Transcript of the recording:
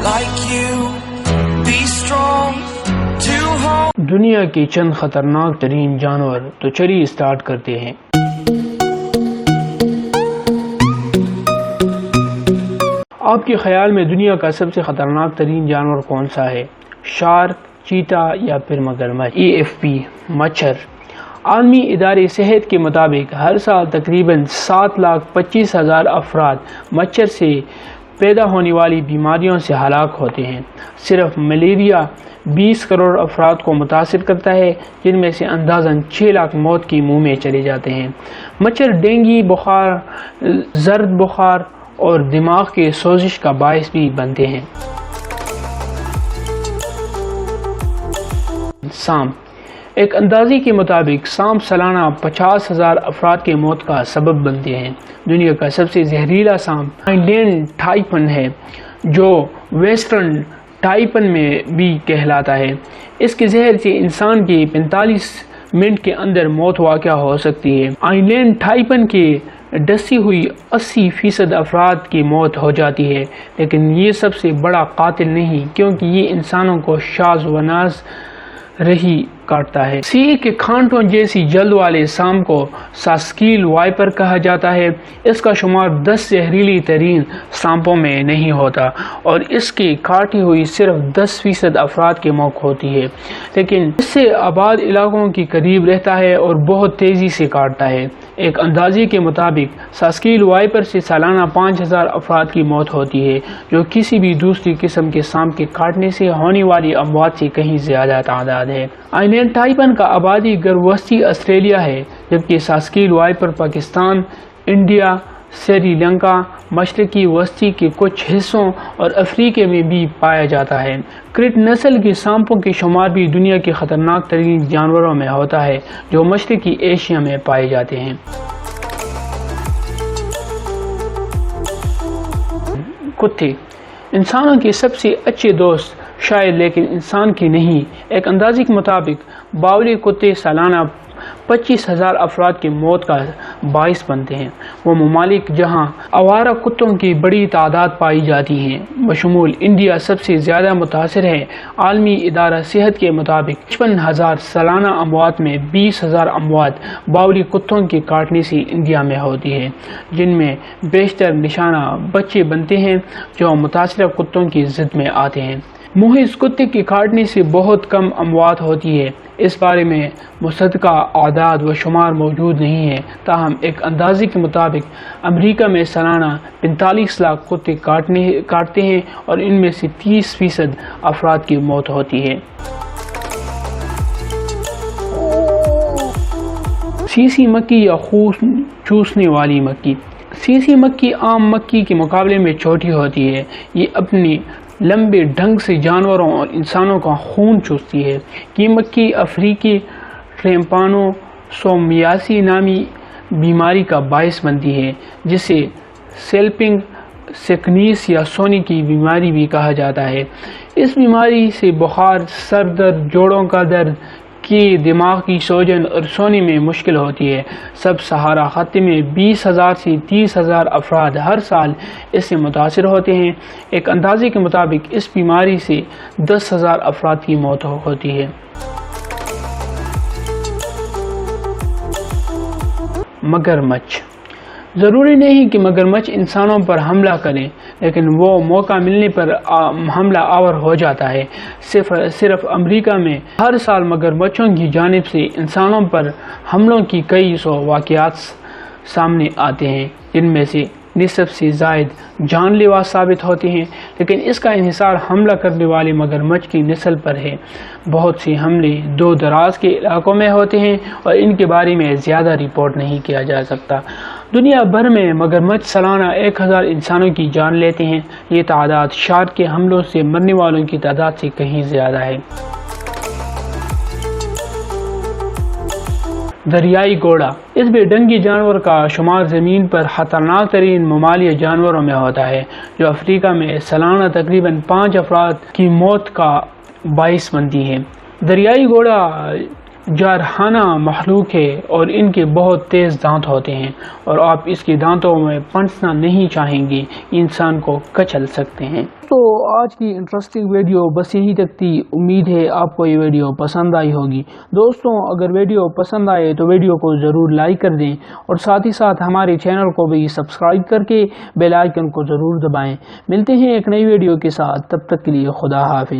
like you. Be strong to hold. دنیا کے چند خطرناک ترین جانور، تو چلیے اسٹارٹ کرتے ہیں۔ آپ کے خیال میں دنیا کا سب سے خطرناک ترین جانور کون سا ہے؟ شارک، چیتا یا پھر مگرمچھ؟ AFP مچھر۔ عالمی ادارے صحت کے مطابق ہر سال تقریباً 7,25,000 افراد مچھر سے پیدا ہونے والی بیماریوں سے ہلاک ہوتے ہیں۔ صرف ملیریا 20 کروڑ افراد کو متاثر کرتا ہے، جن میں سے اندازاً 6 لاکھ موت کی منہ میں چلے جاتے ہیں۔ مچھر ڈینگی بخار، زرد بخار اور دماغ کے سوزش کا باعث بھی بنتے ہیں۔ سانپ۔ ایک اندازے کے مطابق سانپ سالانہ 50,000 افراد کے موت کا سبب بنتے ہیں۔ دنیا کا سب سے زہریلا سانپ آئی لینڈ ٹائپن ہے، جو ویسٹرن ٹائپن میں بھی کہلاتا ہے۔ اس کے زہر سے انسان کی 45 منٹ کے اندر موت واقع ہو سکتی ہے۔ آئی لینڈ ٹائپن کے ڈسی ہوئی 80% افراد کی موت ہو جاتی ہے، لیکن یہ سب سے بڑا قاتل نہیں، کیونکہ یہ انسانوں کو شاذ و ناز رہی کاٹتا ہے۔ سی کے کانٹوں جیسی جلد والے سانپ کو ساسکیل وائپر کہا جاتا ہے۔ اس کا شمار 10 زہریلی ترین سانپوں میں نہیں ہوتا، اور اس کی کاٹی ہوئی صرف 10% افراد کی موت ہوتی ہے، لیکن اس سے آباد علاقوں کے قریب رہتا ہے اور بہت تیزی سے کاٹتا ہے۔ ایک اندازے کے مطابق ساسکیل وائپر سے سالانہ 5,000 افراد کی موت ہوتی ہے، جو کسی بھی دوسری قسم کے سانپ کے کاٹنے سے ہونے والی اموات سے کہیں زیادہ تعداد ہے۔ آئی لینڈ ٹائپن کا آبادی گر وسطی آسٹریلیا ہے، جبکہ ساسکیل وائپر پاکستان، انڈیا، سری لنکا، مشرقی وسطی کے کچھ حصوں اور افریقہ میں بھی پایا جاتا ہے۔ کرٹ نسل کے سانپوں کی شمار بھی دنیا کے خطرناک ترین جانوروں میں ہوتا ہے، جو مشرقی ایشیا میں پائے جاتے ہیں۔ کتے۔ انسانوں کے سب سے اچھے دوست شاید، لیکن انسان کی نہیں۔ ایک اندازے کے مطابق باولی کتے سالانہ 25,000 افراد کی موت کا باعث بنتے ہیں۔ وہ ممالک جہاں آوارہ کتوں کی بڑی تعداد پائی جاتی ہے، بشمول انڈیا، سب سے زیادہ متاثر ہے۔ عالمی ادارہ صحت کے مطابق 55,000 سالانہ اموات میں 20,000 اموات باولی کتوں کے کاٹنے سے انڈیا میں ہوتی ہے، جن میں بیشتر نشانہ بچے بنتے ہیں جو متاثرہ کتوں کی زد میں آتے ہیں۔ محض کتے کے کاٹنے سے بہت کم اموات ہوتی ہے۔ اس بارے میں مصدقہ اعداد و شمار موجود نہیں ہے، تاہم ایک اندازے کے مطابق امریکہ میں سالانہ 45 لاکھ کتے کاٹتے ہیں، اور ان میں سے 30% افراد کی موت ہوتی ہے۔ سیسی مکھی یا خون چوسنے والی مکھی۔ سیسی مکھی عام مکھی کے مقابلے میں چھوٹی ہوتی ہے۔ یہ اپنی لمبے ڈھنگ سے جانوروں اور انسانوں کا خون چوستی ہے۔ یہ مکھی افریقی ٹریمپانوسومیاسی نامی بیماری کا باعث بنتی ہے، جسے سیلپنگ سکنیس یا سونی کی بیماری بھی کہا جاتا ہے۔ اس بیماری سے بخار، سر درد، جوڑوں کا درد، کی دماغ کی سوجن اور سونے میں مشکل ہوتی ہے۔ سب سہارا خطے میں 20,000 سے 30,000 افراد ہر سال اس سے متاثر ہوتے ہیں۔ ایک اندازے کے مطابق اس بیماری سے 10,000 افراد کی موت ہوتی ہے۔ مگرمچھ۔ ضروری نہیں کہ مگرمچھ انسانوں پر حملہ کریں، لیکن وہ موقع ملنے پر حملہ آور ہو جاتا ہے۔ صرف امریکہ میں ہر سال مگرمچھوں کی جانب سے انسانوں پر حملوں کی کئی سو واقعات سامنے آتے ہیں، جن میں سے نصف سے زائد جان لیوا ثابت ہوتے ہیں، لیکن اس کا انحصار حملہ کرنے والے مگرمچھ کی نسل پر ہے۔ بہت سے حملے دور دراز کے علاقوں میں ہوتے ہیں اور ان کے بارے میں زیادہ رپورٹ نہیں کیا جا سکتا۔ دنیا بھر میں مگرمچھ سالانہ 1,000 انسانوں کی جان لیتے ہیں۔ یہ تعداد شارک کے حملوں سے مرنے والوں کی تعداد سے کہیں زیادہ ہے۔ دریائی گھوڑا۔ اس بے ڈنگی جانور کا شمار زمین پر خطرناک ترین ممالیہ جانوروں میں ہوتا ہے، جو افریقہ میں سالانہ تقریباً 5 افراد کی موت کا باعث بنتی ہے۔ دریائی گھوڑا جارحانہ مخلوق ہے اور ان کے بہت تیز دانت ہوتے ہیں اور آپ اس کے دانتوں میں پھنسنا نہیں چاہیں گے، انسان کو کچل سکتے ہیں۔ تو آج کی انٹرسٹنگ ویڈیو بس یہی تک تھی، امید ہے آپ کو یہ ویڈیو پسند آئی ہوگی۔ دوستوں اگر ویڈیو پسند آئے تو ویڈیو کو ضرور لائک کر دیں اور ساتھ ہی ساتھ ہمارے چینل کو بھی سبسکرائب کر کے بیل آئیکن کو ضرور دبائیں۔ ملتے ہیں ایک نئی ویڈیو کے ساتھ، تب تک کے لیے خدا حافظ۔